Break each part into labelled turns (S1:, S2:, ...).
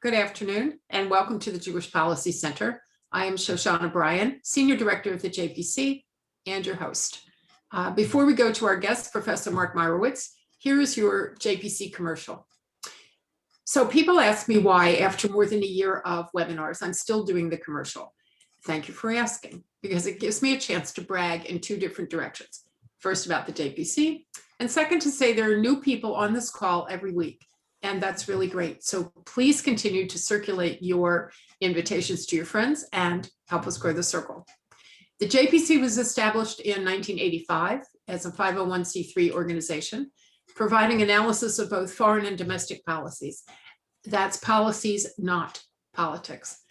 S1: Good afternoon, and welcome to the Jewish Policy Center. I am Shoshana Bryan, Senior Director of the JPC and your host. Before we go to our guest, Professor Mark Meirowitz, here is your JPC commercial. So people ask me why, after more than a year of webinars, I'm still doing the commercial. Thank you for asking, because it gives me a chance to brag in two different directions. First, about the JPC, and second, to say there are new people on this call every week. And that's really great. So please continue to circulate your invitations to your friends and help us grow the circle. The JPC was established in 1985 as a 501c3 organization, providing analysis of both foreign and domestic policies. That's policies, not politics.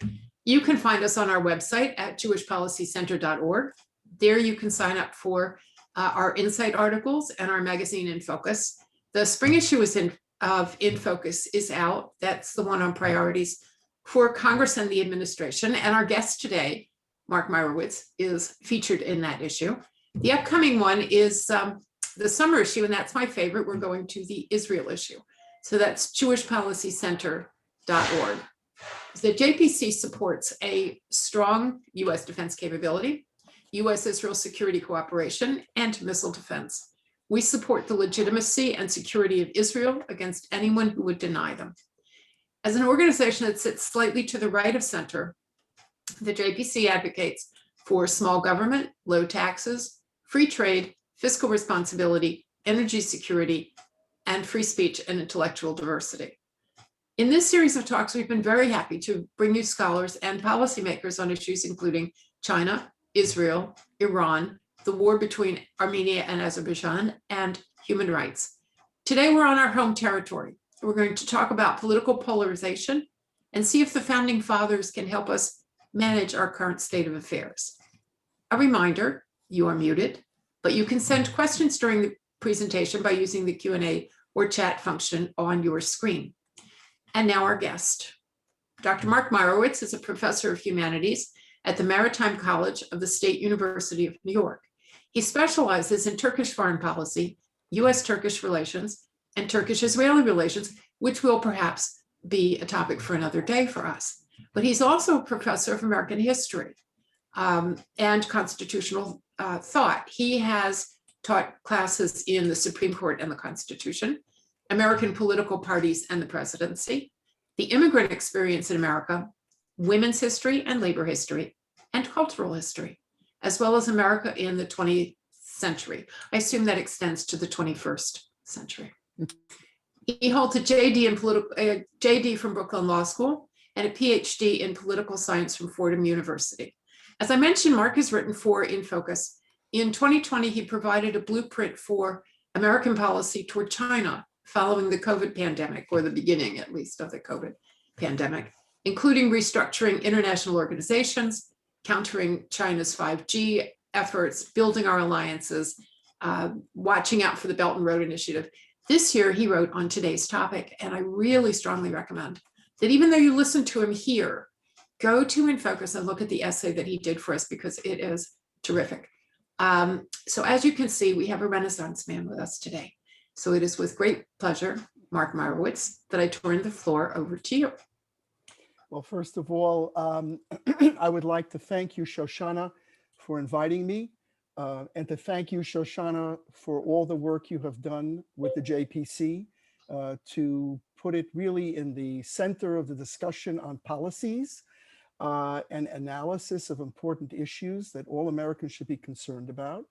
S1: You can find us on our website at jewishpolicycenter.org. There you can sign up for our Insight articles and our magazine In Focus. The spring issue of In Focus is out. That's the one on priorities for Congress and the administration. And our guest today, Mark Meirowitz, is featured in that issue. The upcoming one is the summer issue, and that's my favorite. We're going to the Israel issue. So that's jewishpolicycenter.org. The JPC supports a strong U.S. defense capability, U.S.-Israel security cooperation, and missile defense. We support the legitimacy and security of Israel against anyone who would deny them. As an organization that sits slightly to the right of center, the JPC advocates for small government, low taxes, free trade, fiscal responsibility, energy security, and free speech and intellectual diversity. In this series of talks, we've been very happy to bring you scholars and policymakers on issues including China, Israel, Iran, the war between Armenia and Azerbaijan, and human rights. Today, we're on our home territory. We're going to talk about political polarization and see if the founding fathers can help us manage our current state of affairs. A reminder, you are muted, but you can send questions during the presentation by using the Q&A or chat function on your screen. And now our guest. Dr. Mark Meirowitz is a professor of humanities at the Maritime College of the State University of New York. He specializes in Turkish foreign policy, U.S.-Turkish relations, and Turkish-Israeli relations, which will perhaps be a topic for another day for us. But he's also a professor of American history and constitutional thought. He has taught classes in the Supreme Court and the Constitution, American political parties and the presidency, the immigrant experience in America, women's history and labor history, and cultural history, as well as America in the 20th century. I assume that extends to the 21st century. He holds a JD from Brooklyn Law School and a PhD in political science from Fordham University. As I mentioned, Mark has written for In Focus. In 2020, he provided a blueprint for American policy toward China following the COVID pandemic, or the beginning at least of the COVID pandemic, including restructuring international organizations, countering China's 5G efforts, building our alliances, watching out for the Belt and Road Initiative. This year, he wrote on today's topic, and I really strongly recommend that even though you listen to him here, go to In Focus and look at the essay that he did for us, because it is terrific. So as you can see, we have a Renaissance man with us today. So it is with great pleasure, Mark Meirowitz, that I turn the floor over to you.
S2: Well, first of all, I would like to thank you, Shoshana, for inviting me, and to thank you, Shoshana, for all the work you have done with the JPC to put it really in the center of the discussion on policies and analysis of important issues that all Americans should be concerned about.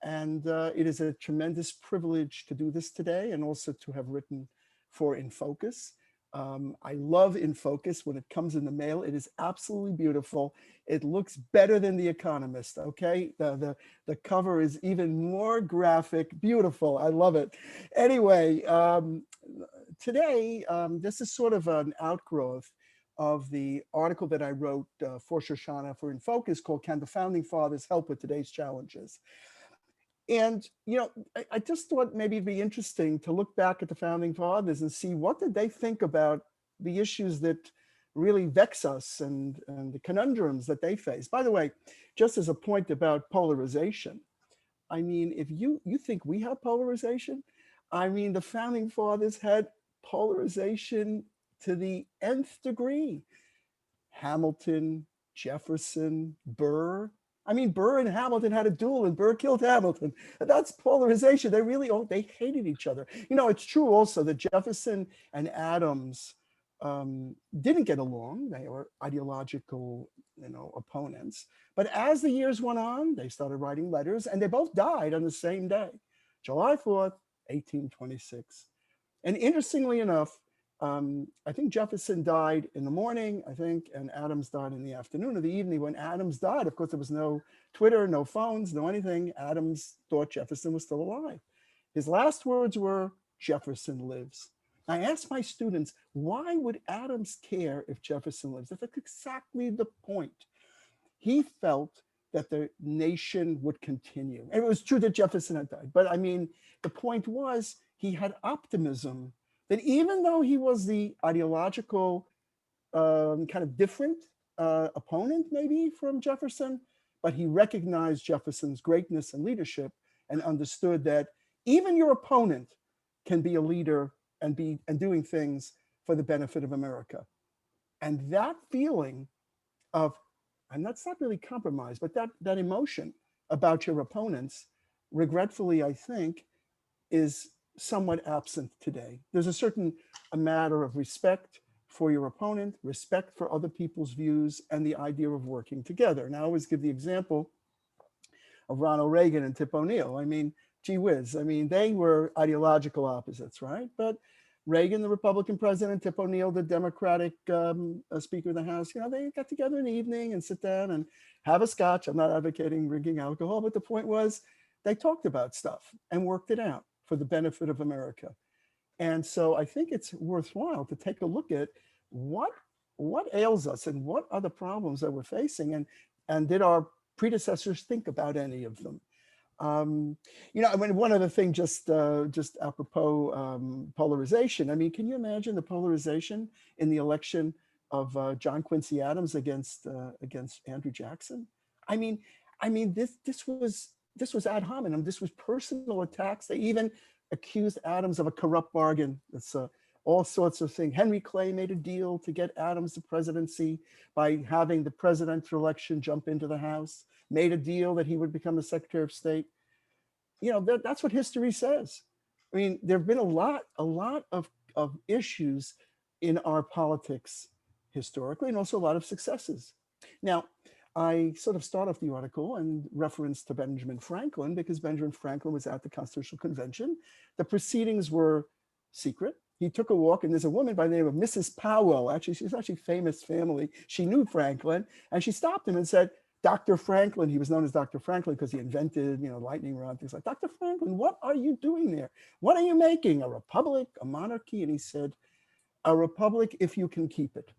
S2: And it is a tremendous privilege to do this today, and also to have written for In Focus. I love In Focus when it comes in the mail. It is absolutely beautiful. It looks better than The Economist, okay? The cover is even more graphic, beautiful. I love it. Anyway, today, this is sort of an outgrowth of the article that I wrote for Shoshana for In Focus called Can the Founding Fathers Help with Today's Challenges? And, you know, I just thought maybe it'd be interesting to look back at the Founding Fathers and see what did they think about the issues that really vex us and the conundrums that they face. By the way, just as a point about polarization, I mean, if you think we have polarization, I mean, the Founding Fathers had polarization to the nth degree. Hamilton, Jefferson, Burr. I mean, Burr and Hamilton had a duel and Burr killed Hamilton. That's polarization. They really, they hated each other. You know, it's true also that Jefferson and Adams didn't get along. They were ideological, opponents. But as the years went on, they started writing letters, and they both died on the same day, July 4th, 1826. And interestingly enough, I think Jefferson died in the morning, and Adams died in the afternoon or the evening. When Adams died, of course, there was no Twitter, no phones, no anything. Adams thought Jefferson was still alive. His last words were, "Jefferson lives." I asked my students, why would Adams care if Jefferson lives? That's exactly the point. He felt that the nation would continue. And it was true that Jefferson had died, but I mean, the point was he had optimism that even though he was the ideological kind of different opponent maybe from Jefferson, but he recognized Jefferson's greatness and leadership and understood that even your opponent can be a leader and doing things for the benefit of America. And that feeling of, and that's not really compromise, but that emotion about your opponents, regretfully, I think, is somewhat absent today. There's a matter of respect for your opponent, respect for other people's views, and the idea of working together. And I always give the example of Ronald Reagan and Tip O'Neill. I mean, gee whiz, I mean, they were ideological opposites, right? But Reagan, the Republican president, Tip O'Neill, the Democratic Speaker of the House, they got together in the evening and sit down and have a scotch. I'm not advocating drinking alcohol, but the point was they talked about stuff and worked it out for the benefit of America. And so I think it's worthwhile to take a look at what ails us and what are the problems that we're facing, and did our predecessors think about any of them? I mean, one other thing, just apropos polarization. I mean, can you imagine the polarization in the election of John Quincy Adams against Andrew Jackson? I mean, this was ad hominem. This was personal attacks. They even accused Adams of a corrupt bargain. That's all sorts of things. Henry Clay made a deal to get Adams the presidency by having the presidential election jump into the House, made a deal that he would become the Secretary of State. That's what history says. I mean, there have been a lot of issues in our politics historically, and also a lot of successes. Now, I sort of start off the article in reference to Benjamin Franklin, because Benjamin Franklin was at the Constitutional Convention. The proceedings were secret. He took a walk, and there's a woman by the name of Mrs. Powell. Actually, she's actually famous family. She knew Franklin, and she stopped him and said, "Dr. Franklin," he was known as Dr. Franklin because he invented, lightning rod, things like, "Dr. Franklin, what are you doing there? What are you making? A republic, a monarchy?" And he said, "A republic if you can keep it.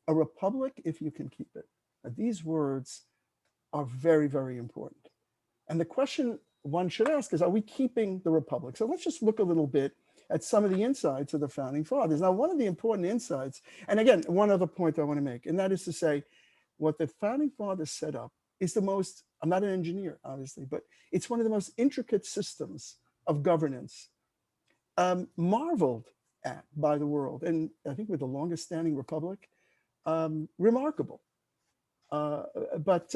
S2: A republic if you can keep it." Now, these words are very, very important. And the question one should ask is, are we keeping the republic? So let's just look a little bit at some of the insights of the founding fathers. Now, one of the important insights, and again, one other point I want to make, and that is to say, what the founding fathers set up is the most, I'm not an engineer, obviously, but it's one of the most intricate systems of governance, marveled at by the world. And I think with the longest standing republic, remarkable. But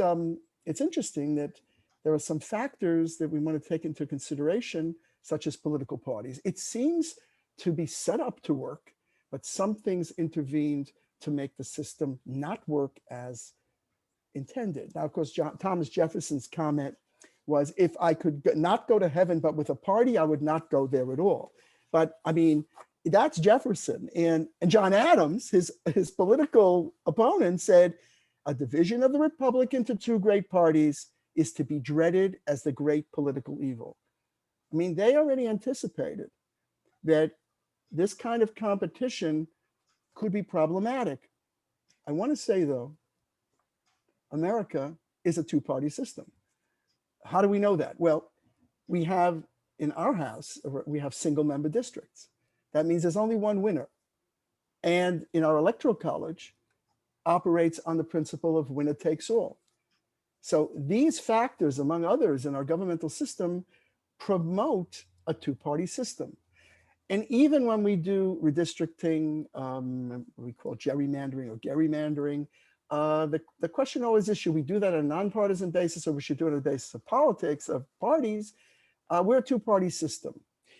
S2: it's interesting that there are some factors that we want to take into consideration, such as political parties. It seems to be set up to work, but some things intervened to make the system not work as intended. Now, of course, Thomas Jefferson's comment was, if I could not go to heaven, but with a party, I would not go there at all. But I mean, that's Jefferson. And John Adams, his political opponent, said, a division of the republic into two great parties is to be dreaded as the great political evil. I mean, they already anticipated that this kind of competition could be problematic. I want to say, though, America is a two-party system. How do we know that? Well, we have in our house, we have single-member districts. That means there's only one winner. And in our electoral college, operates on the principle of winner takes all. So these factors, among others, in our governmental system promote a two-party system. And even when we do redistricting, we call gerrymandering or gerrymandering, the question always is, should we do that on a nonpartisan basis or we should do it on the basis of politics, of parties? We're a two-party system.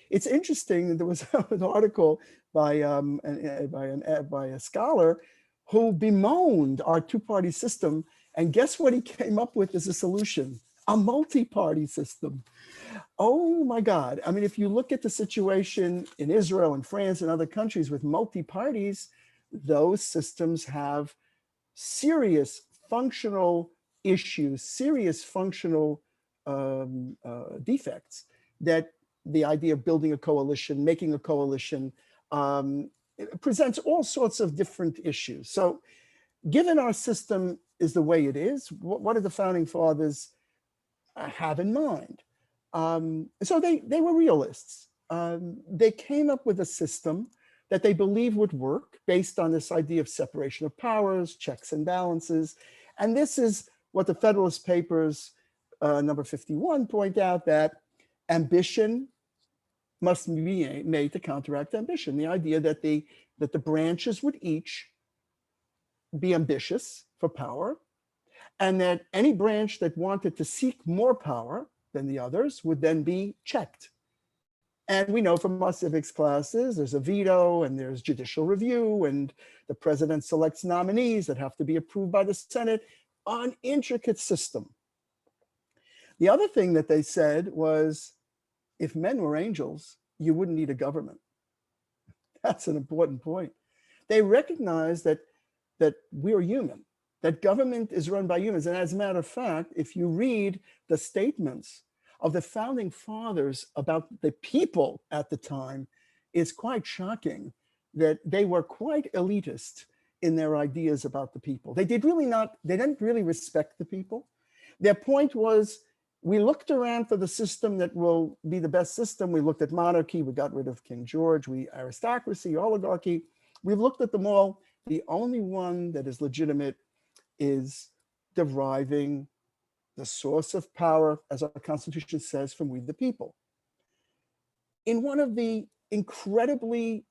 S2: It's interesting, there was an article by a scholar who bemoaned our two-party system, and guess what he came up with as a solution? A multi-party system. Oh my God. I mean, if you look at the situation in Israel and France and other countries with multi-parties, those systems have serious functional issues, serious functional defects, that the idea of building a coalition, making a coalition, it presents all sorts of different issues. So given our system is the way it is, what did the founding fathers have in mind? So they were realists. They came up with a system that they believed would work based on this idea of separation of powers, checks and balances. And this is what the Federalist Papers, number 51, point out, that ambition must be made to counteract ambition. The idea that the branches would each be ambitious for power, and that any branch that wanted to seek more power than the others would then be checked. And we know from our civics classes, there's a veto and there's judicial review, and the president selects nominees that have to be approved by the Senate, an intricate system. The other thing that they said was, if men were angels, you wouldn't need a government. That's an important point. They recognize that we're human, that government is run by humans. And as a matter of fact, if you read the statements of the founding fathers about the people at the time, it's quite shocking that they were quite elitist in their ideas about the people. They didn't really respect the people. Their point was, we looked around for the system that will be the best system. We looked at monarchy, we got rid of King George, aristocracy, oligarchy. We've looked at them all. The only one that is legitimate is deriving the source of power, as our Constitution says, from we the people. In one of the incredibly,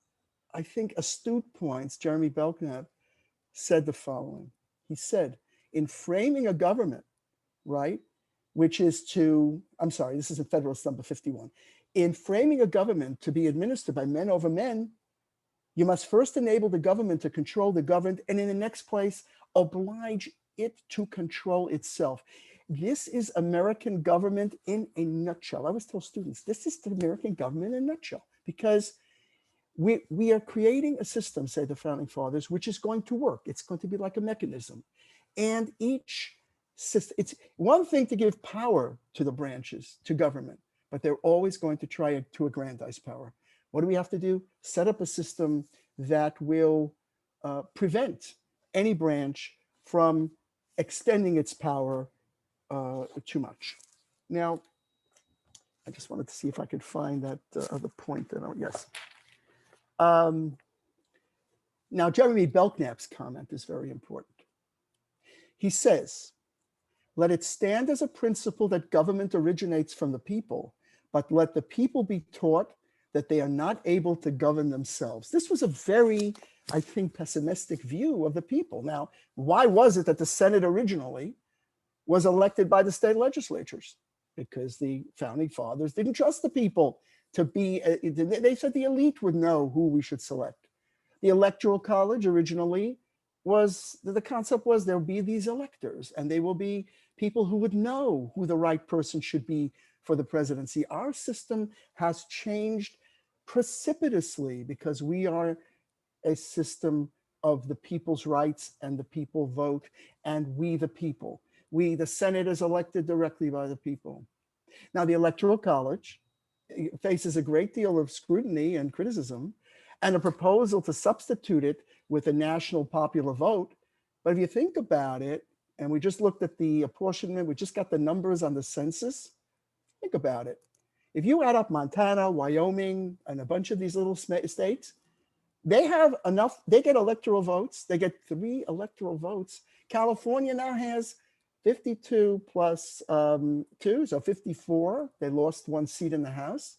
S2: I think, astute points, Jeremy Belknap said the following. He said, in framing a government, right, which is to, I'm sorry, this is in Federalist number 51. In framing a government to be administered by men over men, you must first enable the government to control the governed, and in the next place, oblige it to control itself. This is American government in a nutshell. I always tell students, this is the American government in a nutshell, because we are creating a system, say the founding fathers, which is going to work. It's going to be like a mechanism. And each system, it's one thing to give power to the branches, to government, but they're always going to try to aggrandize power. What do we have to do? Set up a system that will prevent any branch from extending its power too much. Now, I just wanted to see if I could find that other point. Yes. Now, Jeremy Belknap's comment is very important. He says, let it stand as a principle that government originates from the people, but let the people be taught that they are not able to govern themselves. This was a very, I think, pessimistic view of the people. Now, why was it that the Senate originally was elected by the state legislatures? Because the founding fathers didn't trust the people to be, they said the elite would know who we should select. The Electoral College originally was, the concept was there'll be these electors, and they will be people who would know who the right person should be for the presidency. Our system has changed precipitously because we are a system of the people's rights, and the people vote, and we the people. The Senate is elected directly by the people. Now, the Electoral College faces a great deal of scrutiny and criticism, and a proposal to substitute it with a national popular vote. But if you think about it, and we just looked at the apportionment, we just got the numbers on the census, think about it. If you add up Montana, Wyoming, and a bunch of these little states, they have enough, they get electoral votes, they get 3 electoral votes. California now has 52 plus 2, so 54. They lost 1 seat in the House.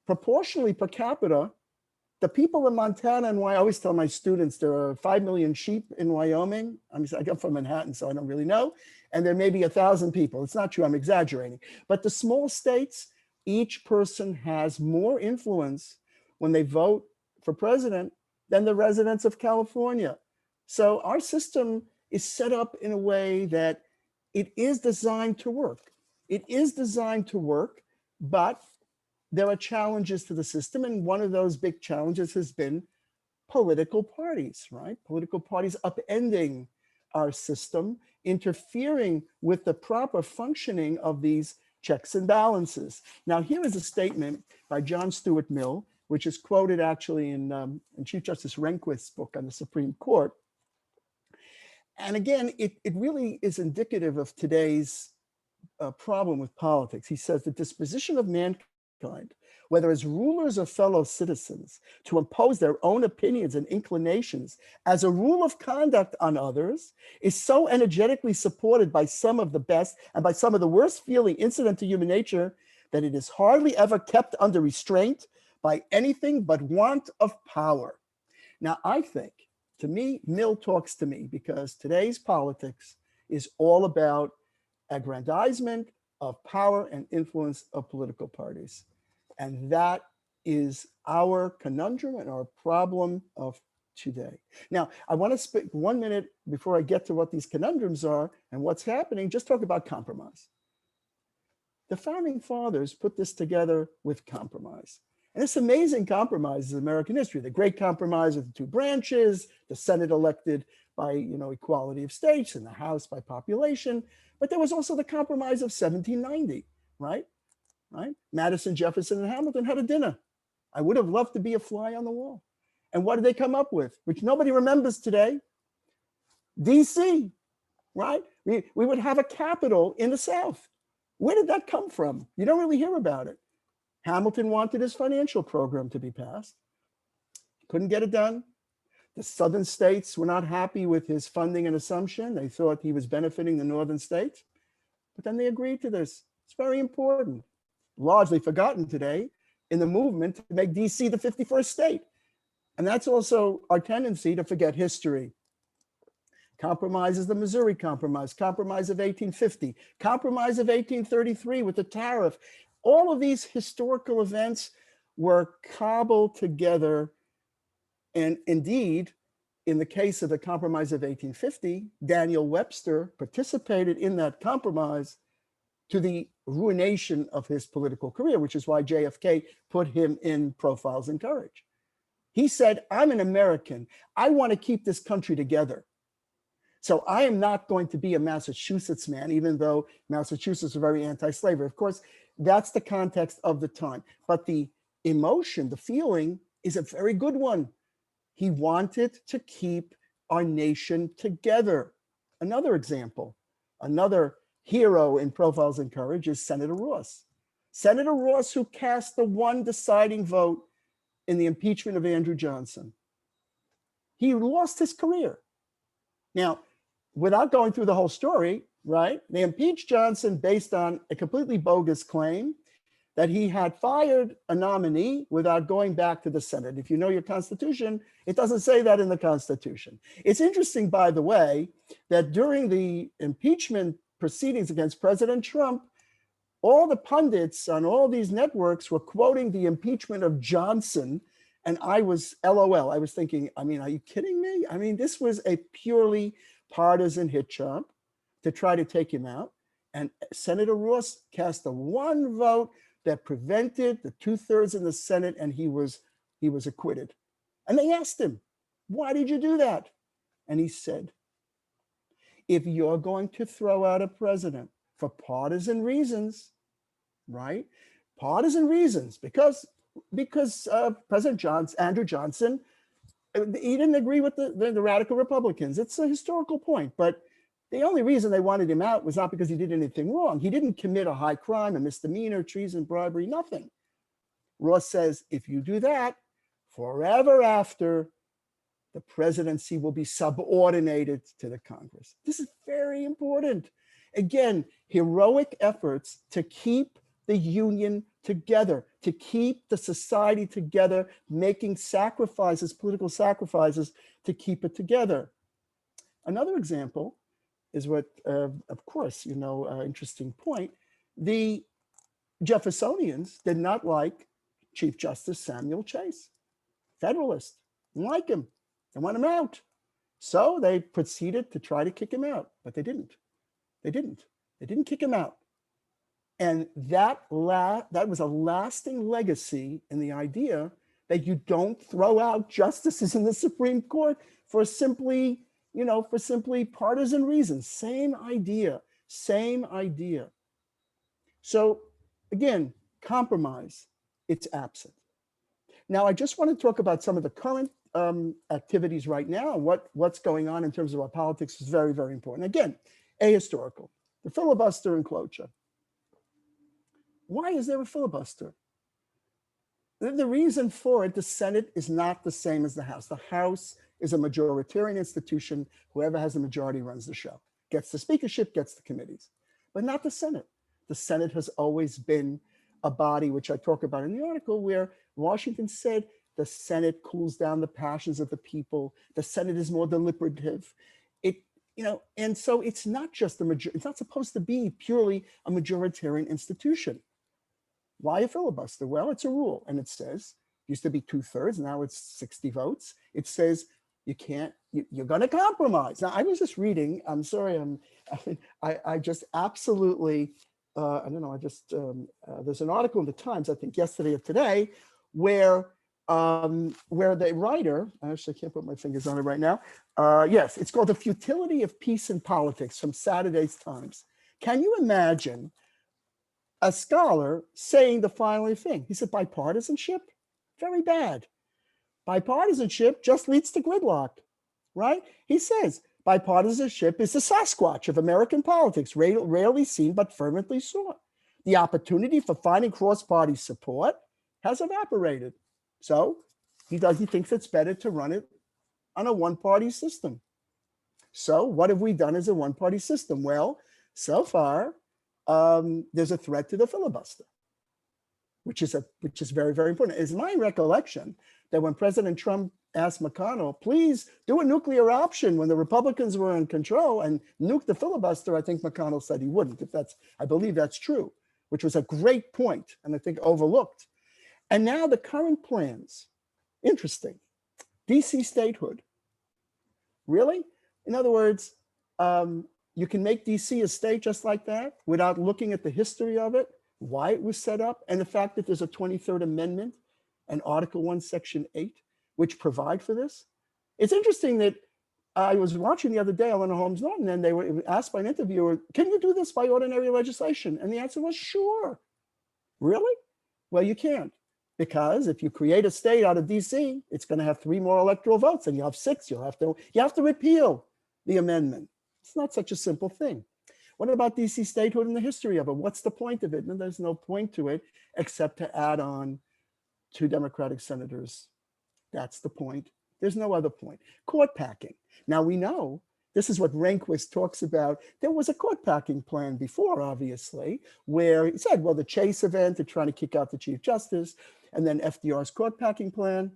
S2: Proportionally per capita, the people in Montana and why I always tell my students there are 5 million sheep in Wyoming. I come from Manhattan, so I don't really know. And there may be 1,000 people. It's not true, I'm exaggerating. But the small states, each person has more influence when they vote for president than the residents of California. So our system is set up in a way that it is designed to work. It is designed to work, but there are challenges to the system. And one of those big challenges has been political parties, right? Political parties upending our system, interfering with the proper functioning of these checks and balances. Now, here is a statement by John Stuart Mill, which is quoted actually in Chief Justice Rehnquist's book on the Supreme Court. And again, it really is indicative of today's problem with politics. He says the disposition of mankind, whether as rulers or fellow citizens, to impose their own opinions and inclinations as a rule of conduct on others, is so energetically supported by some of the best and by some of the worst feeling incident to human nature that it is hardly ever kept under restraint by anything but want of power. Now, I think, to me, Mill talks to me because today's politics is all about aggrandizement of power and influence of political parties. And that is our conundrum and our problem of today. Now, I want to spend 1 minute before I get to what these conundrums are and what's happening, just talk about compromise. The founding fathers put this together with compromise. And it's amazing compromises in American history. The great compromise of the two branches, the Senate elected by equality of states, and the House by population. But there was also the compromise of 1790, right? Madison, Jefferson, and Hamilton had a dinner. I would have loved to be a fly on the wall. And what did they come up with? Which nobody remembers today. DC, right? We would have a capital in the South. Where did that come from? You don't really hear about it. Hamilton wanted his financial program to be passed. Couldn't get it done. The southern states were not happy with his funding and assumption. They thought he was benefiting the northern states. But then they agreed to this. It's very important. Largely forgotten today in the movement to make DC the 51st state. And that's also our tendency to forget history. Compromise is the Missouri Compromise, Compromise of 1850, Compromise of 1833 with the tariff. All of these historical events were cobbled together. And indeed, in the case of the Compromise of 1850, Daniel Webster participated in that compromise to the ruination of his political career, which is why JFK put him in Profiles in Courage. He said, I'm an American. I want to keep this country together. So I am not going to be a Massachusetts man, even though Massachusetts is very anti-slavery. Of course, that's the context of the time. But the emotion, the feeling is a very good one. He wanted to keep our nation together. Another example, another hero in Profiles in Courage is Senator Ross. Senator Ross, who cast the one deciding vote in the impeachment of Andrew Johnson. He lost his career. Now, without going through the whole story, right? They impeached Johnson based on a completely bogus claim that he had fired a nominee without going back to the Senate. If you know your Constitution, it doesn't say that in the Constitution. It's interesting, by the way, that during the impeachment proceedings against President Trump, all the pundits on all these networks were quoting the impeachment of Johnson. And I was LOL. I was thinking, are you kidding me? This was a purely partisan hit job to try to take him out. And Senator Ross cast the one vote that prevented the 2/3 in the Senate, and he was acquitted. And they asked him, why did you do that? And he said, if you're going to throw out a president for partisan reasons, right? Partisan reasons, because President Andrew Johnson, he didn't agree with the radical Republicans. It's a historical point, but the only reason they wanted him out was not because he did anything wrong. He didn't commit a high crime, a misdemeanor, treason, bribery, nothing. Ross says, if you do that, forever after, the presidency will be subordinated to the Congress. This is very important. Again, heroic efforts to keep the Union together, to keep the society together, making sacrifices, political sacrifices to keep it together. Another example is what, of course, interesting point. The Jeffersonians did not like Chief Justice Samuel Chase, Federalist. Didn't like him. They want him out. So they proceeded to try to kick him out, but they didn't. They didn't kick him out. And that was a lasting legacy in the idea that you don't throw out justices in the Supreme Court for simply partisan reasons. Same idea. So again, compromise, it's absent. Now, I just want to talk about some of the current activities right now. What's going on in terms of our politics is very, very important. Again, ahistorical. The filibuster and cloture. Why is there a filibuster? The reason for it, the Senate is not the same as the House. The House is a majoritarian institution. Whoever has the majority runs the show, gets the speakership, gets the committees, but not the Senate. The Senate has always been a body, which I talk about in the article, where Washington said the Senate cools down the passions of the people. The Senate is more deliberative. And so it's not just it's not supposed to be purely a majoritarian institution. Why a filibuster? Well, it's a rule, and it says, used to be 2/3, now it's 60 votes. It says you're going to compromise. Now, I was just reading, I'm sorry, I just absolutely, there's an article in the Times, I think yesterday or today, where the writer, I actually can't put my fingers on it right now. Yes, it's called The Futility of Peace in Politics from Saturday's Times. Can you imagine a scholar saying the following thing? He said, bipartisanship, very bad. Bipartisanship just leads to gridlock, right? He says, bipartisanship is the Sasquatch of American politics, rarely seen but fervently sought. The opportunity for finding cross-party support has evaporated. So he thinks it's better to run it on a one-party system. So what have we done as a one-party system? Well, so far, there's a threat to the filibuster, which is very, very important. It's my recollection that when President Trump asked McConnell, please do a nuclear option when the Republicans were in control and nuke the filibuster, I think McConnell said he wouldn't. I believe that's true, which was a great point and I think overlooked. And now the current plans, interesting, DC statehood. Really? In other words, you can make DC a state just like that without looking at the history of it, why it was set up, and the fact that there's a 23rd Amendment and Article 1, Section 8, which provide for this. It's interesting that I was watching the other day, Eleanor Holmes Norton, and they were asked by an interviewer, can you do this by ordinary legislation? And the answer was, sure. Really? Well, you can't. Because if you create a state out of DC, it's going to have 3 more electoral votes, and you have 6. You have to repeal the amendment. It's not such a simple thing. What about DC statehood and the history of it? What's the point of it? And there's no point to it except to add on 2 Democratic senators. That's the point. There's no other point. Court packing. Now we know this is what Rehnquist talks about. There was a court packing plan before, obviously, where he said, well, the Chase event, they're trying to kick out the Chief Justice, and then FDR's court packing plan.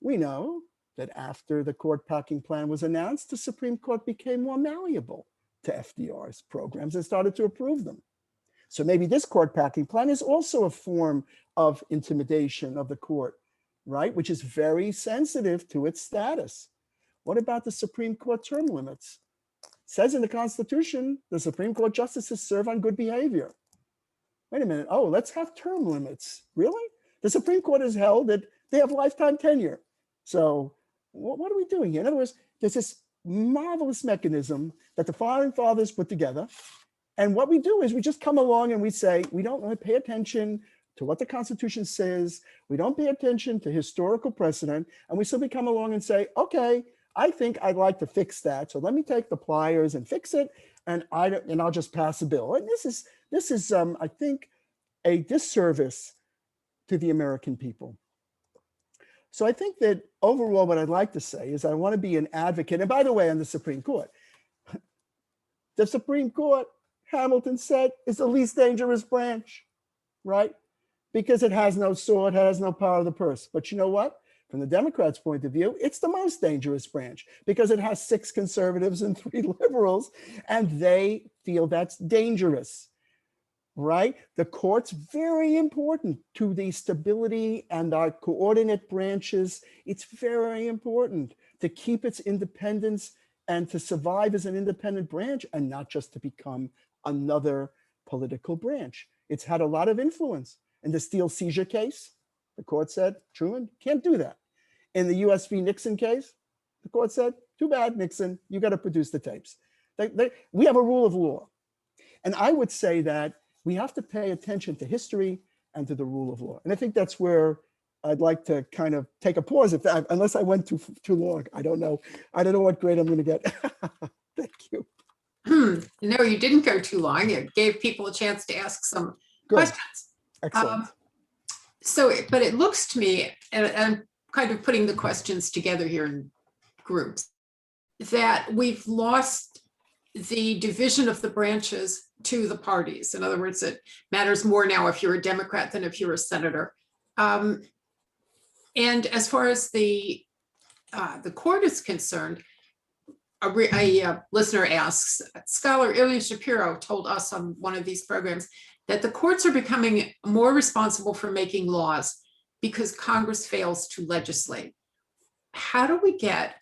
S2: We know that after the court packing plan was announced, the Supreme Court became more malleable to FDR's programs and started to approve them. So maybe this court packing plan is also a form of intimidation of the court, right? Which is very sensitive to its status. What about the Supreme Court term limits? It says in the Constitution, the Supreme Court justices serve on good behavior. Wait a minute. Oh, let's have term limits. Really? The Supreme Court has held that they have lifetime tenure. So what are we doing here? In other words, there's this marvelous mechanism that the founding fathers put together. And what we do is we just come along and we say, we don't want to pay attention to what the Constitution says. We don't pay attention to historical precedent. And we simply come along and say, okay, I think I'd like to fix that. So let me take the pliers and fix it. And I'll just pass a bill. And this is I think, a disservice to the American people. So I think that overall, what I'd like to say is I want to be an advocate. And by the way, on the Supreme Court, the Supreme Court, Hamilton said, is the least dangerous branch, right? because it has no sword, has no power of the purse. But you know what? From the Democrats' point of view, it's the most dangerous branch because it has 6 conservatives and 3 liberals, and they feel that's dangerous, right? The court's very important to the stability and our coordinate branches. It's very important to keep its independence and to survive as an independent branch and not just to become another political branch. It's had a lot of influence. In the Steele seizure case, the court said, Truman, can't do that. In the US v. Nixon case, the court said, too bad, Nixon, you got to produce the tapes. We have a rule of law. And I would say that we have to pay attention to history and to the rule of law. And I think that's where I'd like to kind of take a pause, unless I went too long. I don't know. I don't know what grade I'm going to get. Thank you.
S1: No, you didn't go too long. You gave people a chance to ask some questions.
S2: Excellent.
S1: But it looks to me, and I'm kind of putting the questions together here in groups, that we've lost the division of the branches to the parties. In other words, it matters more now if you're a Democrat than if you're a senator. And as far as the court is concerned, a listener asks, Scholar Ilya Shapiro told us on one of these programs that the courts are becoming more responsible for making laws because Congress fails to legislate. How do we get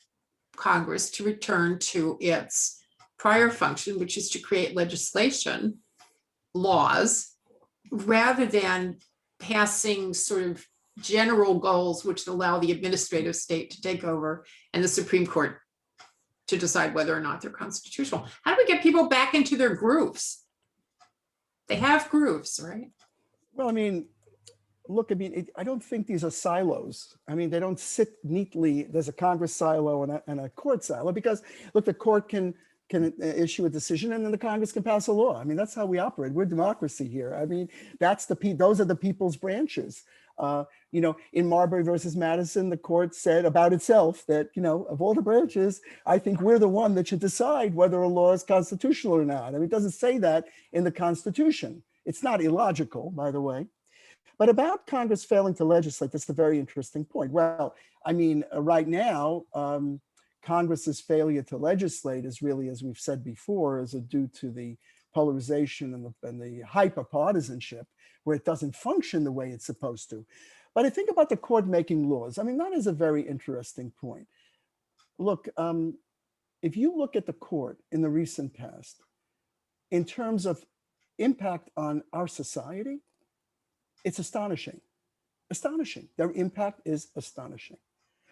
S1: Congress to return to its prior function, which is to create legislation, laws, rather than passing sort of general goals which allow the administrative state to take over and the Supreme Court to decide whether or not they're constitutional? How do we get people back into their grooves? They have grooves, right?
S2: Well, I mean, look, I don't think these are silos. I mean, they don't sit neatly. There's a Congress silo and a court silo because, look, the court can issue a decision and then the Congress can pass a law. I mean, that's how we operate. We're democracy here. I mean, those are the people's branches. In Marbury versus Madison, the court said about itself that, of all the branches, I think we're the one that should decide whether a law is constitutional or not. I mean, it doesn't say that in the Constitution. It's not illogical, by the way. But about Congress failing to legislate, that's the very interesting point. Well, I mean, right now, Congress's failure to legislate is really, as we've said before, is due to the polarization and the hyper-partisanship, where it doesn't function the way it's supposed to. But I think about the court making laws. I mean, that is a very interesting point. Look, if you look at the court in the recent past, in terms of impact on our society, it's astonishing. Astonishing. Their impact is astonishing.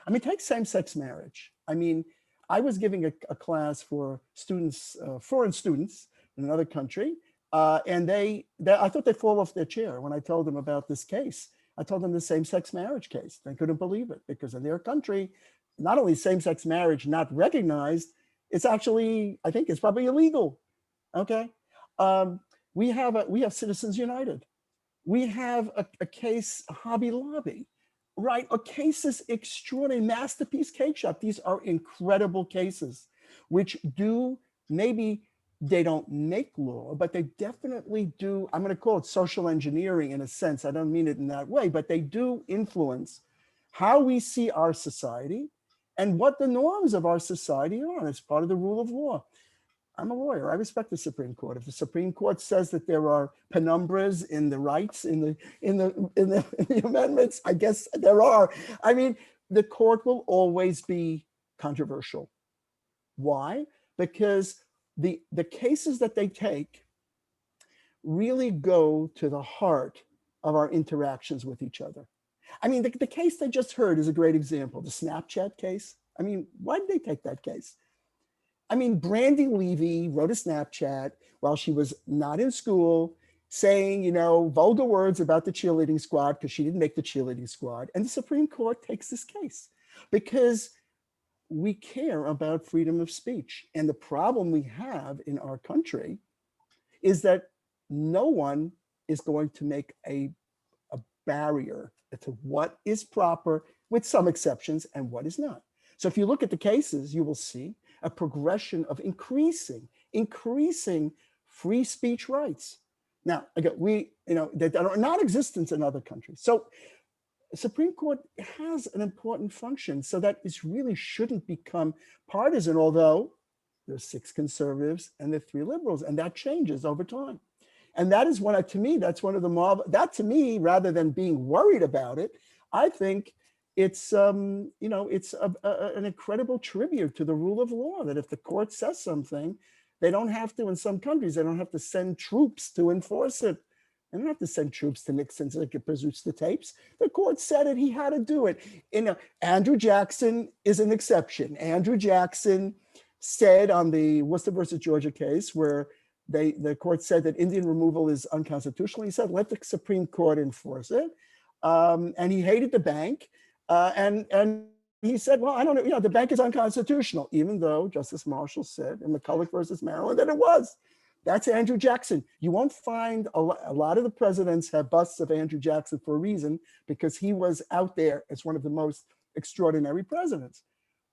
S2: I mean, take same-sex marriage. I mean, I was giving a class for students, foreign students in another country, and I thought they'd fall off their chair when I told them about this case. I told them the same-sex marriage case. They couldn't believe it because in their country, not only same-sex marriage not recognized, it's actually, I think it's probably illegal. Okay, we have Citizens United. We have a case, Hobby Lobby, right? A case is extraordinary, Masterpiece Cake Shop. These are incredible cases, which maybe they don't make law, but they definitely do. I'm going to call it social engineering in a sense. I don't mean it in that way, but they do influence how we see our society and what the norms of our society are. It's part of the rule of law. I'm a lawyer. I respect the Supreme Court. If the Supreme Court says that there are penumbras in the rights in the amendments, I guess there are. I mean, the court will always be controversial. Why? Because the cases that they take really go to the heart of our interactions with each other. I mean, the case they just heard is a great example. The Snapchat case. I mean, why did they take that case? I mean, Brandy Levy wrote a Snapchat while she was not in school saying, vulgar words about the cheerleading squad because she didn't make the cheerleading squad. And the Supreme Court takes this case because we care about freedom of speech. And the problem we have in our country is that no one is going to make a barrier to what is proper, with some exceptions, and what is not. So if you look at the cases, you will see a progression of increasing free speech rights. Now, again, that are non-existent in other countries. So the Supreme Court has an important function, so that it really shouldn't become partisan, although there's 6 conservatives and the 3 liberals, and that changes over time. And that is to me, that's one of the that to me, rather than being worried about it, I think it's it's an incredible tribute to the rule of law, that if the court says something, they don't have to, in some countries, they don't have to send troops to enforce it. They don't have to send troops to Nixon so they could produce the tapes. The court said it, he had to do it. Andrew Jackson is an exception. Andrew Jackson said on the Worcester versus Georgia case, where the court said that Indian removal is unconstitutional, he said, let the Supreme Court enforce it. And he hated the bank. And he said, well, I don't know, the bank is unconstitutional, even though Justice Marshall said in McCulloch versus Maryland that it was. That's Andrew Jackson. You won't find a lot of the presidents have busts of Andrew Jackson for a reason, because he was out there as one of the most extraordinary presidents.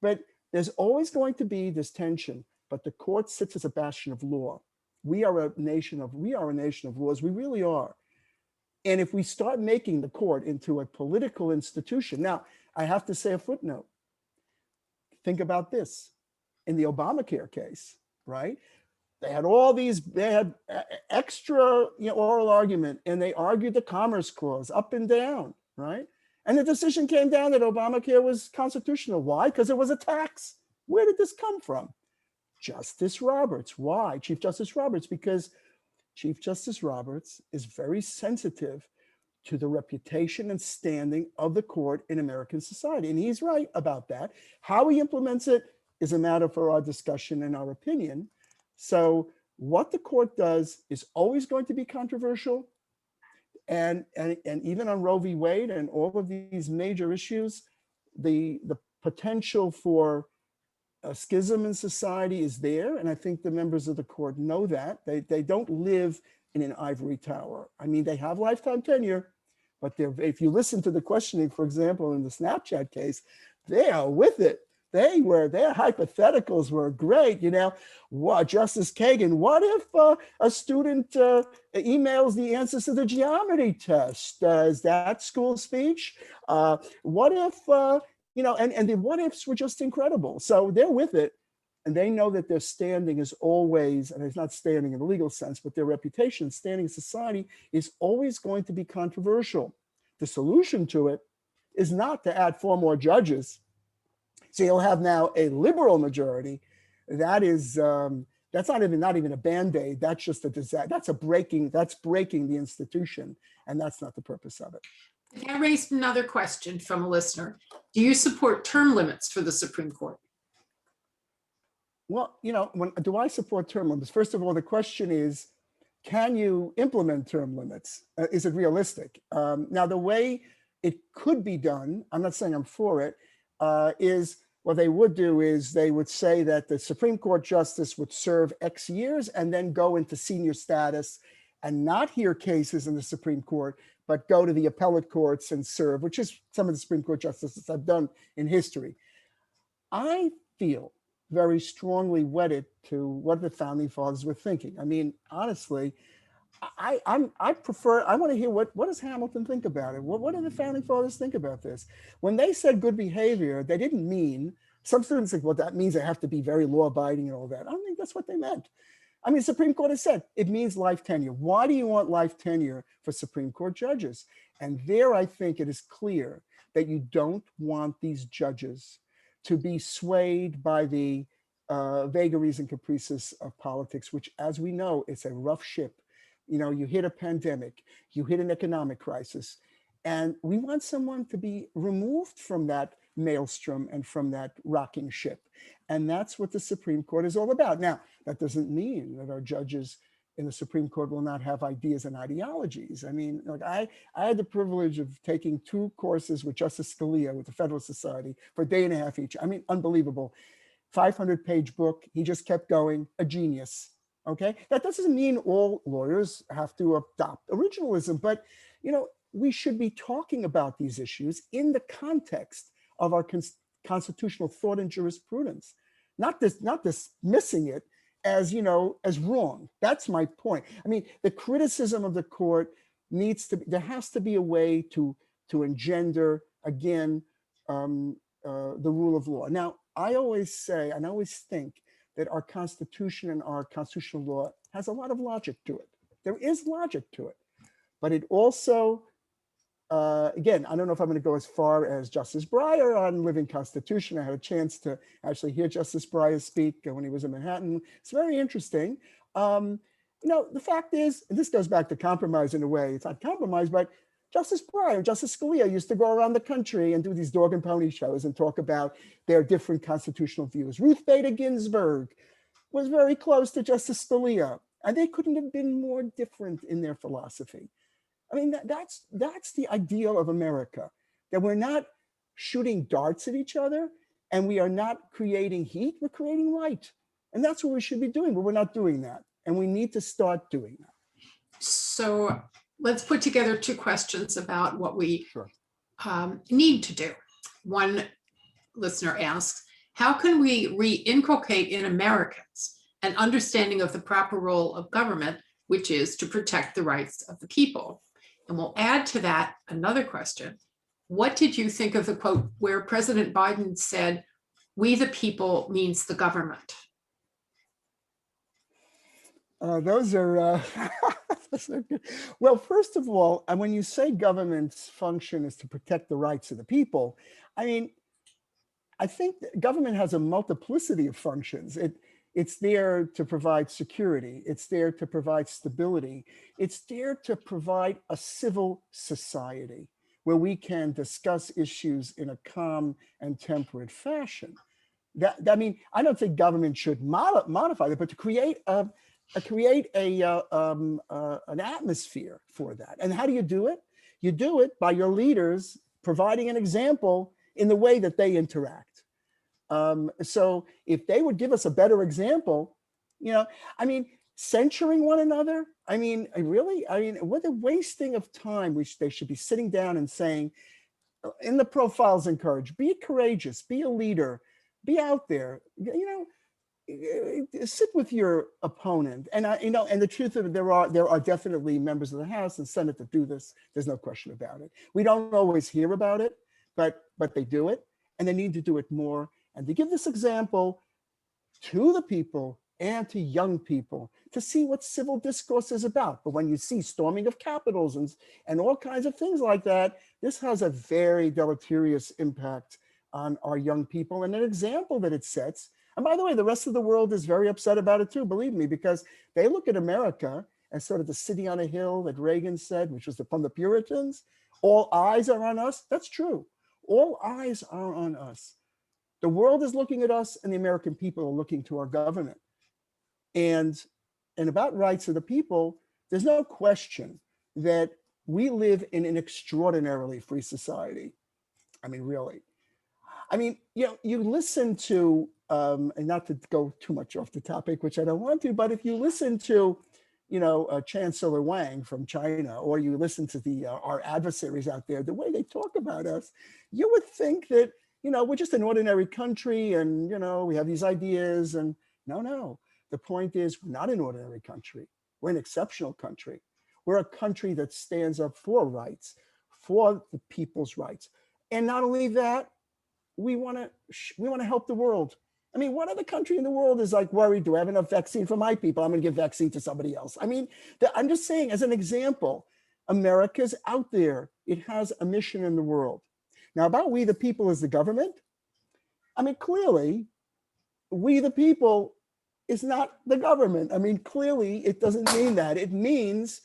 S2: But there's always going to be this tension, but the court sits as a bastion of law. We are a nation of laws. We really are. And if we start making the court into a political institution, now I have to say a footnote. Think about this. In the Obamacare case, right? They had extra oral argument, and they argued the Commerce Clause up and down, right? And the decision came down that Obamacare was constitutional. Why? Because it was a tax. Where did this come from? Justice Roberts. Why? Chief Justice Roberts, because Chief Justice Roberts is very sensitive to the reputation and standing of the court in American society. And he's right about that. How he implements it is a matter for our discussion and our opinion. So what the court does is always going to be controversial. And even on Roe v. Wade and all of these major issues, the potential for a schism in society is there. And I think the members of the court know that. They don't live in an ivory tower. I mean, they have lifetime tenure, but if you listen to the questioning, for example, in the Snapchat case, they are with it. Their hypotheticals were great. Justice Kagan, what if a student emails the answers to the geometry test? Is that school speech? What if, and the what ifs were just incredible. So they're with it, and they know that their standing is always, and it's not standing in the legal sense, but their reputation, standing in society is always going to be controversial. The solution to it is not to add 4 more judges. So you'll have now a liberal majority. That is, that's not even a Band-Aid. That's just a disaster. That's breaking the institution. And that's not the purpose of it.
S1: I raised another question from a listener. Do you support term limits for the Supreme Court?
S2: Well, do I support term limits? First of all, the question is, can you implement term limits? Is it realistic? Now, the way it could be done, I'm not saying I'm for it, is what they would do is they would say that the Supreme Court justice would serve X years and then go into senior status and not hear cases in the Supreme Court, but go to the appellate courts and serve, which is some of the Supreme Court justices have done in history. I feel very strongly wedded to what the founding fathers were thinking. I mean, honestly, I want to hear what does Hamilton think about it? What do the founding fathers think about this? When they said good behavior, they didn't mean, some students think, well, that means they have to be very law-abiding and all that. I don't think that's what they meant. I mean, Supreme Court has said it means life tenure. Why do you want life tenure for Supreme Court judges? And there, I think it is clear that you don't want these judges to be swayed by the vagaries and caprices of politics, which, as we know, it's a rough ship. You hit a pandemic, you hit an economic crisis, and we want someone to be removed from that maelstrom and from that rocking ship. And that's what the Supreme Court is all about. Now, that doesn't mean that our judges in the Supreme Court will not have ideas and ideologies. I mean, I had the privilege of taking 2 courses with Justice Scalia with the Federalist Society for a day and a half each. I mean, unbelievable. 500-page book. He just kept going, a genius. Okay, that doesn't mean all lawyers have to adopt originalism, but we should be talking about these issues in the context of our constitutional thought and jurisprudence, not dismissing it as, as wrong. That's my point. I mean, the criticism of the court needs to be, there has to be a way to engender, again, the rule of law. Now, I always say, and I always think that our Constitution and our constitutional law has a lot of logic to it. There is logic to it, but it also, again, I don't know if I'm going to go as far as Justice Breyer on living Constitution. I had a chance to actually hear Justice Breyer speak when he was in Manhattan. It's very interesting. The fact is, and this goes back to compromise in a way, it's not compromise, but Justice Breyer and Justice Scalia used to go around the country and do these dog and pony shows and talk about their different constitutional views. Ruth Bader Ginsburg was very close to Justice Scalia, and they couldn't have been more different in their philosophy. I mean, that's the ideal of America, that we're not shooting darts at each other and we are not creating heat, we're creating light. And that's what we should be doing, but we're not doing that. And we need to start doing that.
S1: So let's put together two questions about what we
S2: Sure.
S1: Need to do. One listener asks, how can we re-inculcate in Americans an understanding of the proper role of government, which is to protect the rights of the people? And we'll add to that another question. What did you think of the quote where President Biden said, "We the people" means the government?
S2: Those are good. Well, first of all, and when you say government's function is to protect the rights of the people, I mean, I think government has a multiplicity of functions. It's there to provide security. It's there to provide stability. It's there to provide a civil society where we can discuss issues in a calm and temperate fashion. I mean, I don't think government should modify that, but to create an atmosphere for that. And how do you do it? You do it by your leaders providing an example in the way that they interact. So if they would give us a better example, I mean, censuring one another, I mean, what a wasting of time. They should be sitting down and saying, in the profiles encourage, be courageous, be a leader, be out there, sit with your opponent. And and the truth of it, there are definitely members of the House and Senate that do this. There's no question about it. We don't always hear about it, but they do it, and they need to do it more. And to give this example to the people and to young people to see what civil discourse is about. But when you see storming of capitals and all kinds of things like that, this has a very deleterious impact on our young people, and an example that it sets. And by the way, the rest of the world is very upset about it too, believe me, because they look at America as sort of the city on a hill that Reagan said, which was from the Puritans. All eyes are on us. That's true. All eyes are on us. The world is looking at us, and the American people are looking to our government. And about rights of the people, there's no question that we live in an extraordinarily free society. I mean, really. I mean, you listen to, and not to go too much off the topic, which I don't want to, but if you listen to, Chancellor Wang from China, or you listen to our adversaries out there, the way they talk about us, you would think that, we're just an ordinary country and, we have these ideas. And no. The point is, we're not an ordinary country. We're an exceptional country. We're a country that stands up for rights, for the people's rights. And not only that, we want to help the world. I mean, what other country in the world is like worried, do I have enough vaccine for my people? I'm going to give vaccine to somebody else. I mean, I'm just saying, as an example, America's out there. It has a mission in the world. Now, about we the people as the government, I mean, clearly, we the people is not the government. I mean, clearly, it doesn't mean that. It means,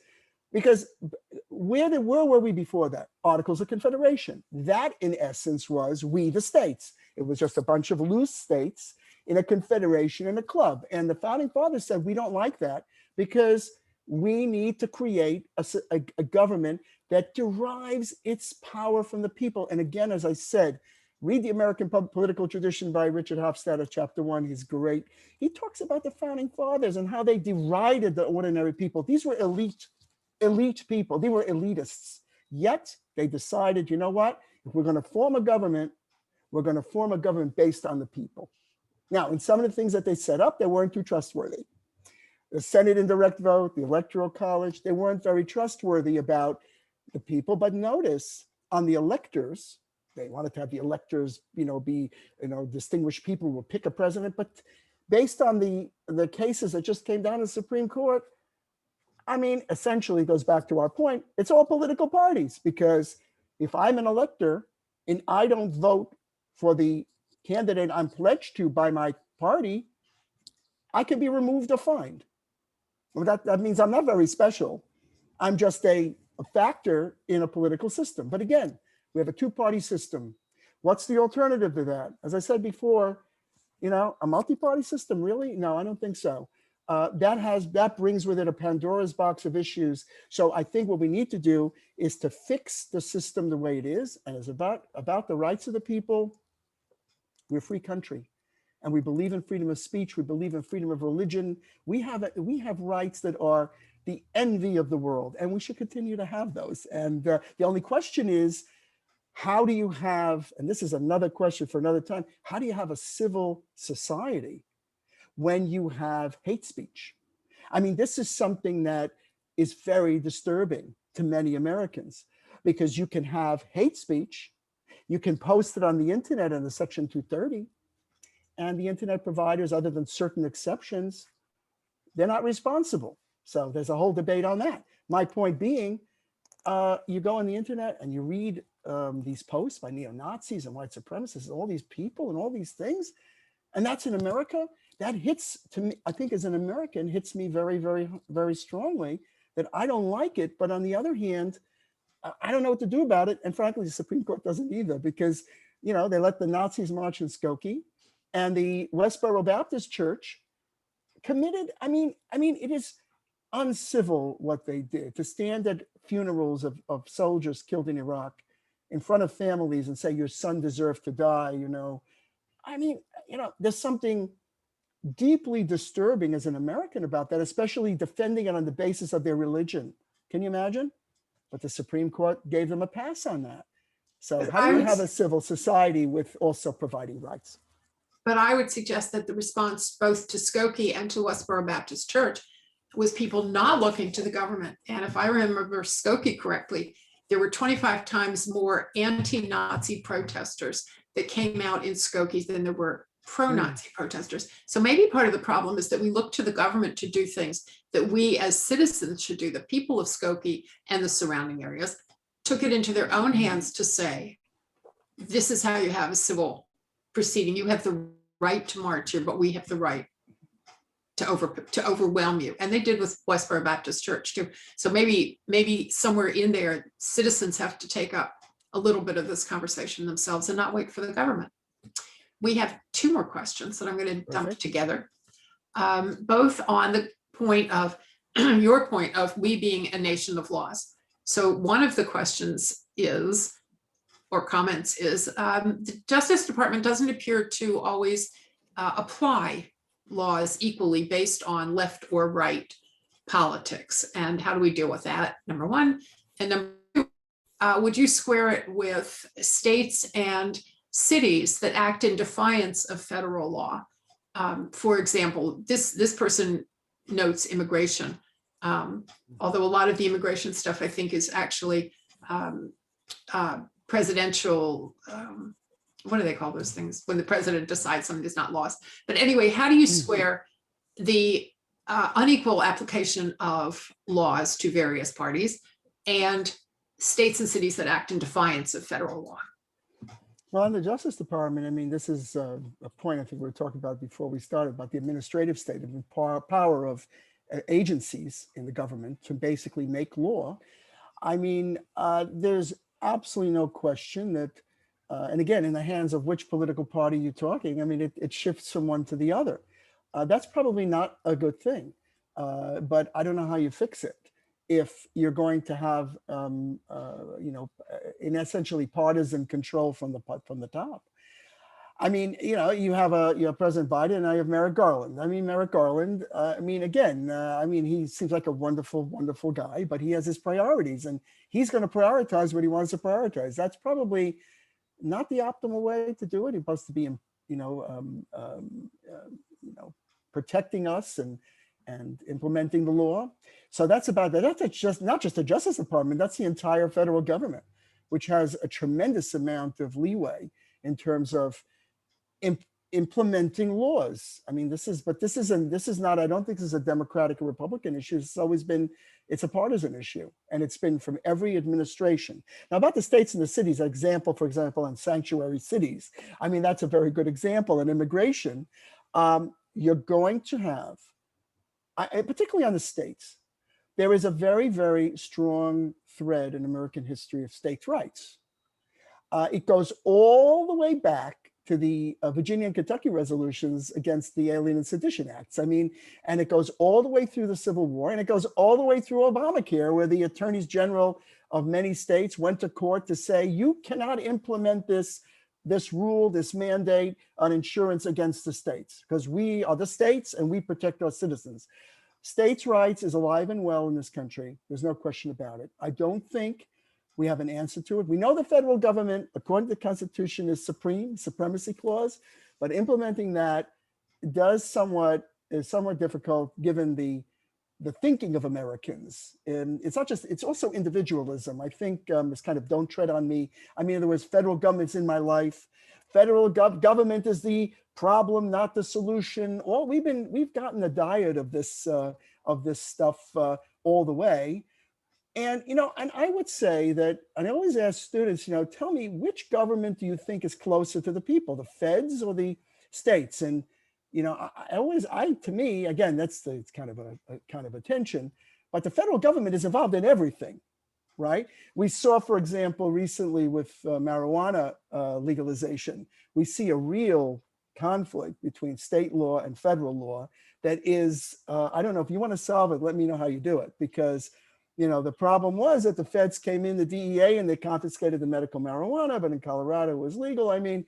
S2: because where were we before that? Articles of Confederation. That, in essence, was we the states. It was just a bunch of loose states in a confederation and a club. And the founding fathers said, we don't like that, because we need to create a government that derives its power from the people. And again, as I said, read the American Political Tradition by Richard Hofstadter, chapter 1. He's great. He talks about the founding fathers and how they derided the ordinary people. These were elite people. They were elitists. Yet they decided, you know what? If we're going to form a government, we're going to form a government based on the people. Now, in some of the things that they set up, they weren't too trustworthy. The Senate indirect vote, the Electoral College, they weren't very trustworthy about the people. But notice on the electors, they wanted to have the electors, be, distinguished people who will pick a president. But based on the cases that just came down to the Supreme Court, I mean, essentially it goes back to our point. It's all political parties, because if I'm an elector and I don't vote for the candidate I'm pledged to by my party, I can be removed or fined. Well, that means I'm not very special. I'm just a factor in a political system. But again, we have a two-party system. What's the alternative to that? As I said before, a multi-party system, really? No, I don't think so. That brings with it a Pandora's box of issues. So I think what we need to do is to fix the system the way it is, and it's about the rights of the people. We're a free country, and we believe in freedom of speech. We believe in freedom of religion. We have rights that are the envy of the world, and we should continue to have those. And the only question is, how do you have, and this is another question for another time, how do you have a civil society when you have hate speech? I mean, this is something that is very disturbing to many Americans, because you can have hate speech, you can post it on the internet under Section 230, and the internet providers, other than certain exceptions, they're not responsible. So there's a whole debate on that. My point being, you go on the internet and you read these posts by neo-Nazis and white supremacists, all these people and all these things, and that's in America. That hits to me, I think as an American, hits me very, very, very strongly, that I don't like it. But on the other hand, I don't know what to do about it. And frankly, the Supreme Court doesn't either, because, they let the Nazis march in Skokie, and the Westboro Baptist Church committed, I mean, it is uncivil what they did, to stand at funerals of soldiers killed in Iraq in front of families and say your son deserved to die. I mean, there's something deeply disturbing as an American about that, especially defending it on the basis of their religion. Can you imagine? But the Supreme Court gave them a pass on that. So how do you have a civil society with also providing rights?
S1: But I would suggest that the response both to Skokie and to Westboro Baptist Church was people not looking to the government. And if I remember Skokie correctly, there were 25 times more anti-Nazi protesters that came out in Skokie than there were pro-Nazi protesters. So maybe part of the problem is that we look to the government to do things that we as citizens should do. The people of Skokie and the surrounding areas took it into their own hands to say, this is how you have a civil proceeding. You have the right to march here, but we have the right to overwhelm you. And they did with Westboro Baptist Church too. So maybe somewhere in there, citizens have to take up a little bit of this conversation themselves and not wait for the government. We have two more questions that I'm going to dump together, both on the point of your point of we being a nation of laws. So one of the questions is, or comments is, the Justice Department doesn't appear to always apply laws equally based on left or right politics. And how do we deal with that? Number one. And number two, would you square it with states and cities that act in defiance of federal law? For example, this person notes immigration, although a lot of the immigration stuff I think is actually presidential, what do they call those things? When the president decides something is not laws. But anyway, how do you square the unequal application of laws to various parties and states and cities that act in defiance of federal law?
S2: Well, in the Justice Department, I mean, this is a point I think we were talking about before we started, about the administrative state of the power of agencies in the government to basically make law. I mean, there's absolutely no question that, and again, in the hands of which political party you're talking, I mean, it shifts from one to the other. That's probably not a good thing, but I don't know how you fix it if you're going to have, in essentially partisan control from the top. I mean, you have President Biden, and now you have Merrick Garland. I mean, Merrick Garland, he seems like a wonderful, wonderful guy, but he has his priorities, and he's going to prioritize what he wants to prioritize. That's probably not the optimal way to do it. He's supposed to be protecting us and implementing the law. So that's about that. That's just not just the Justice Department, that's the entire federal government, which has a tremendous amount of leeway in terms of implementing laws. I mean, this is not, I don't think this is a Democratic or Republican issue. It's a partisan issue, and it's been from every administration. Now, about the states and the cities, for example, on sanctuary cities, I mean, that's a very good example. In immigration, you're going to have, particularly on the states, there is a very, very strong thread in American history of states' rights. It goes all the way back to the Virginia and Kentucky resolutions against the Alien and Sedition Acts. I mean, and it goes all the way through the Civil War, and it goes all the way through Obamacare, where the attorneys general of many states went to court to say, you cannot implement this rule, this mandate on insurance against the states, because we are the states and we protect our citizens. States' rights is alive and well in this country. There's no question about it. I don't think we have an answer to it. We know the federal government, according to the Constitution, is supremacy clause, but implementing that is somewhat difficult given the thinking of Americans. And it's also individualism. I think it's kind of don't tread on me. I mean, there was federal governments in my life. Federal government is the problem, not the solution. We've gotten a diet of this stuff all the way. And, and I would say that, and I always ask students, tell me, which government do you think is closer to the people, the feds or the states? And, to me, again, it's kind of a tension, but the federal government is involved in everything, right? We saw, for example, recently with marijuana legalization, we see a real conflict between state law and federal law that is, I don't know, if you want to solve it, let me know how you do it, because the problem was that the feds came in, the DEA, and they confiscated the medical marijuana, but in Colorado it was legal. I mean,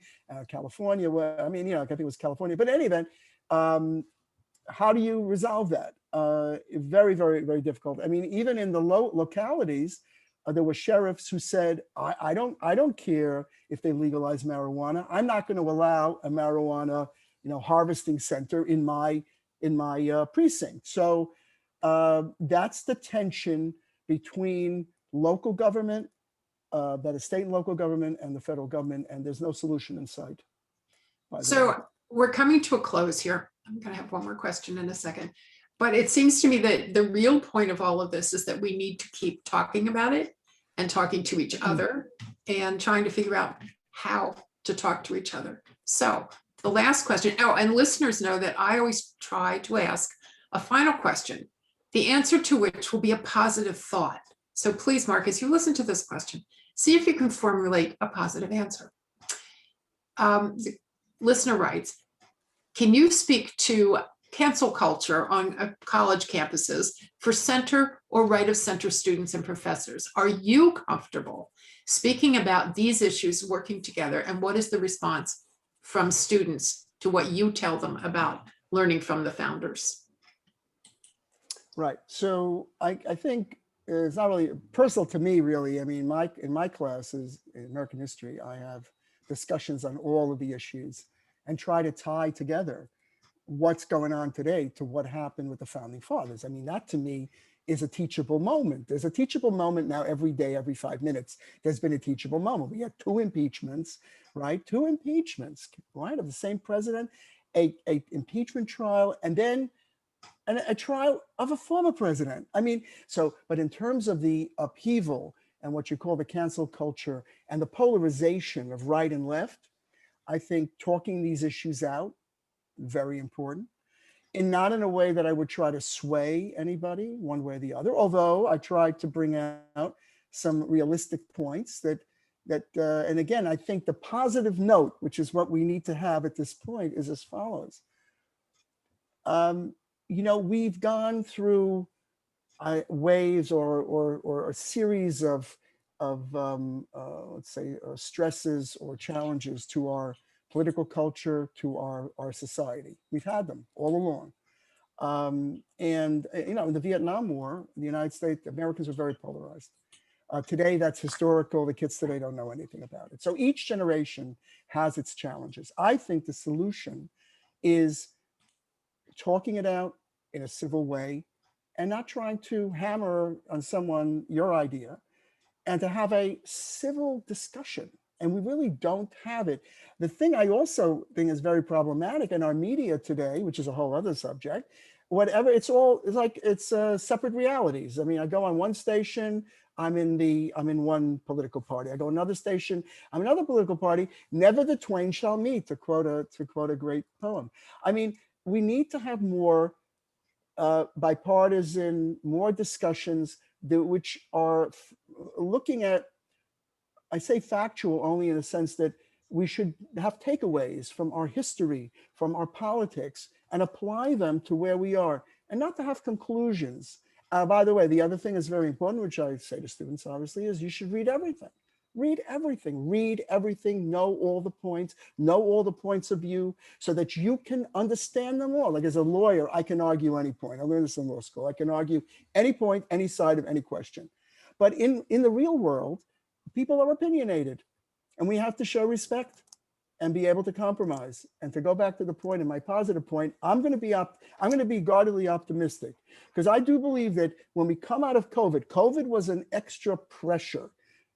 S2: California, I think it was California. But in any event, how do you resolve that? Very, very, very difficult. I mean, even in the localities, there were sheriffs who said, I don't care if they legalize marijuana. I'm not going to allow a marijuana, harvesting center in my precinct. So that's the tension between local government, that is state and local government, and the federal government, and there's no solution in sight.
S1: So we're coming to a close here. I'm going to have one more question in a second, but it seems to me that the real point of all of this is that we need to keep talking about it and talking to each other and trying to figure out how to talk to each other. So the last question, and listeners know that I always try to ask a final question, the answer to which will be a positive thought. So please, Mark, as you listen to this question, see if you can formulate a positive answer. The listener writes, can you speak to cancel culture on college campuses for center or right of center students and professors? Are you comfortable speaking about these issues working together? And what is the response from students to what you tell them about learning from the founders?
S2: Right. So I think it's not really personal to me, really. I mean, in my classes in American history, I have discussions on all of the issues and try to tie together what's going on today to what happened with the founding fathers. I mean, that to me is a teachable moment. There's a teachable moment now every day, every 5 minutes. There's been a teachable moment. We had 2 impeachments, right? 2 impeachments, right, of the same president, a impeachment trial, and then a trial of a former president. I mean, but in terms of the upheaval and what you call the cancel culture and the polarization of right and left, I think talking these issues out, very important. And not in a way that I would try to sway anybody one way or the other, although I tried to bring out some realistic points that and again, I think the positive note, which is what we need to have at this point, is as follows. We've gone through waves or a series of let's say stresses or challenges to our political culture, to our society. We've had them all along. In the Vietnam War, the United States, Americans were very polarized. Today, that's historical. The kids today don't know anything about it. So each generation has its challenges. I think the solution is talking it out in a civil way and not trying to hammer on someone your idea, and to have a civil discussion. And we really don't have it. The thing I also think is very problematic in our media today, which is a whole other subject, whatever, it's separate realities. I mean, I go on one station, I'm in one political party. I go another station, I'm another political party. Never the twain shall meet, to quote a great poem. I mean, we need to have more bipartisan, more discussions which are looking at, I say factual only in the sense that we should have takeaways from our history, from our politics, and apply them to where we are, and not to have conclusions. By the way, the other thing is very important, which I say to students, obviously, is you should read everything. Read everything, know all the points, know all the points of view, so that you can understand them all. Like as a lawyer, I can argue any point. I learned this in law school. I can argue any point, any side of any question. But in the real world, people are opinionated, and we have to show respect and be able to compromise. And to go back to the point, and my positive point, I'm going to be guardedly optimistic, because I do believe that when we come out of COVID was an extra pressure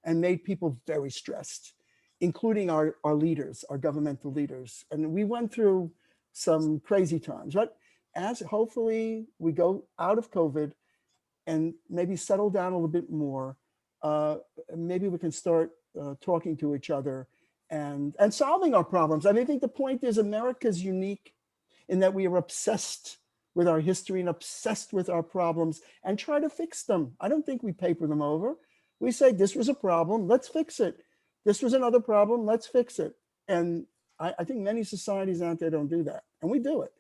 S2: and made people very stressed, including our leaders, our governmental leaders. And we went through some crazy times, but as hopefully we go out of COVID and maybe settle down a little bit more, maybe we can start talking to each other and solving our problems. I mean, I think the point is America's unique in that we are obsessed with our history and obsessed with our problems and try to fix them. I don't think we paper them over. We say, this was a problem, let's fix it. This was another problem, let's fix it. And I think many societies out there don't do that. And we do it.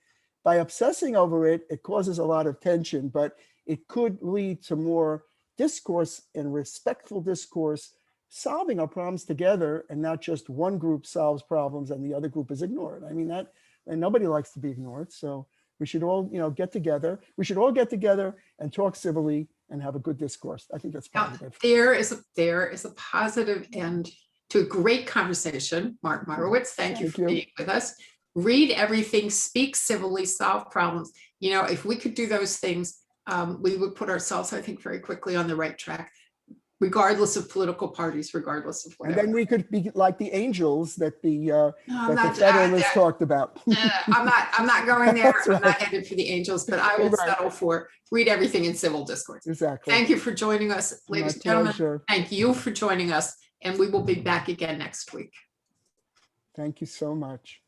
S2: By obsessing over it, it causes a lot of tension, but it could lead to more discourse and respectful discourse, solving our problems together, and not just one group solves problems and the other group is ignored. I mean, and nobody likes to be ignored. So we should all, get together. We should all get together and talk civilly and have a good discourse. I think that's positive.
S1: Now, there is a positive end to a great conversation. Mark Myrowitz, thank you for being with us. Read everything, speak civilly, solve problems. If we could do those things, we would put ourselves, I think, very quickly on the right track, regardless of political parties, regardless of whatever.
S2: And then we could be like the angels that the Federalist talked about.
S1: I'm not going there.
S2: That's right.
S1: I'm not headed for the angels, but I will settle for read everything in civil discourse.
S2: Exactly.
S1: Thank you for joining us, ladies and gentlemen. Thank you for joining us, and we will be back again next week.
S2: Thank you so much.